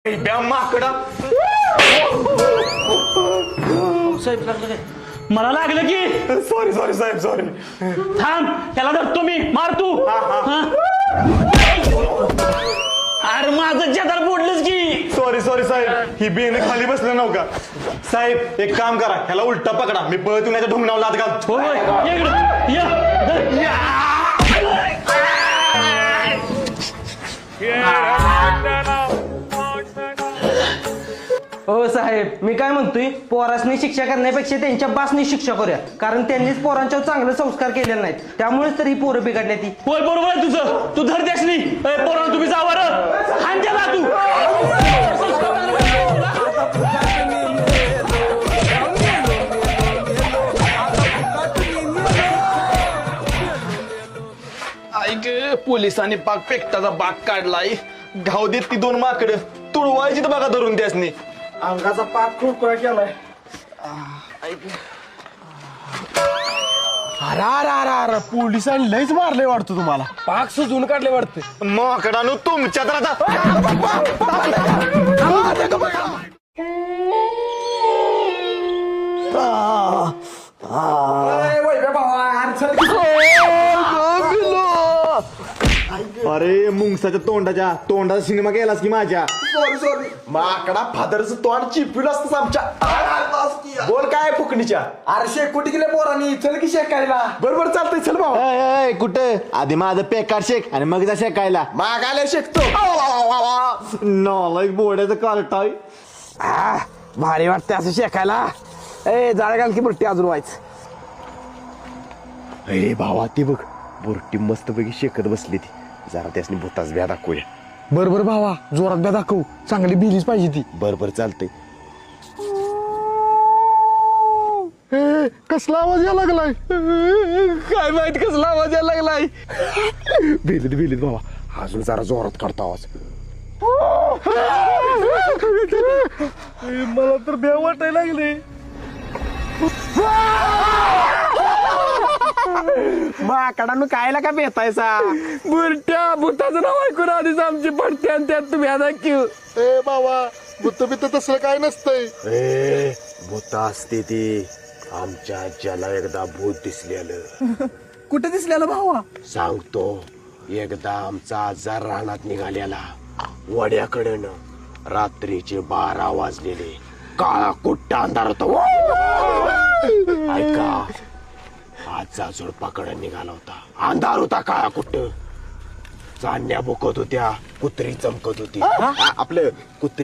माकडा साहेब लागलं काय? मला लागलं की सॉरी सॉरी साहेब सॉरी. थांब त्याला धरतो मी मार तू हा? अरे माझं चेतार फोडलंच की सॉरी सॉरी साहेब ही बेन खाली बसलं नव्हतं का साहेब एक काम करा ह्याला उलटा पकडा मी पळत येऊन ढुंगणावला हात घालतो. हो ये इकडं. ये. धर. हो साहेब मी काय म्हणतोय पोरासनी शिक्षा करण्यापेक्षा त्यांच्या बासनी शिक्षा करूया कारण त्यांनीच पोरांच्यावर चांगले संस्कार केले नाहीत त्यामुळेच तर ही पोरं बिघडल्या ती. होय बरोबर आहे तुझं तू धर त्यासनी पोरांनो तुम्ही जावा हान त्याला तू ऐक पोलिसांनी पाक पेकटाचा बाग काढलाय घाव देत ती दोन माकडं तुडवायची तर बघा धरून त्यासनी अंगाचा पाक कुरकुरा केलाय. अरे पोलिसांनी लईच मारले वाटतं तुम्हाला पाक सुजून काढले वाटतं. माकडानो तुमच्या तर आता अरे मुंगसाच्या तोंडाचा सिनेमा केलास की माझ्या. सॉरी सॉरी माकडा फादरचं तोंड चिपील असतं आमच्या. बोल काय फुकणीच्या अरे शेकोटी गेले पोरांनी चल की शेकायला. बरोबर चालतंय चल भाऊ. कुठं आधी माझं पेकार शेक आणि मग जा शेकायला मागायला शेकतो. नॉलाईक बोर्डाचं कार्टाय. भारी वाटते असं शेकायला. ए जाळ घाल की बुरटी अजून व्हायच. अरे भावा ते बघ बुरटी मस्त पैकी शेकत बसली ती जरा त्यासनी भूताच ब्या दाखवूया. बरोबर भावा जोरात ब्या दाखव चांगली भिलीच पाहिजे ती. बरोबर चालतंय. कसला आवाज यायला लागलाय काय माहित कसला आवाज यायला लागलाय. भिलीत भावा अजून जरा जोरात काढतो आवाज. मला तर भ्या वाटायला लागले. माकडानं कायला का बेतायचा बुरट्या भूताचं नाव ऐकून आधीच आमची पडते आणि त्यात तुम्ही आता क्यू. ए बाबा भूत बित तसलं काय नसतंय. ए भूत असते ती आमच्या आज्याला एकदा भूत दिसलेलं. कुठे दिसलेला भावा. सांगतो एकदा आमचा आजार रानात निघालेला वड्याकडनं रात्रीचे 12 वाजलेले काळा कुट्टा अंधार होता. ऐका आजचा झुडपाकडे निघाला होता अंधार होता काळा कुट्ट चांदण्या भुकत होत्या कुत्री चमकत होती. आपलं कुत्री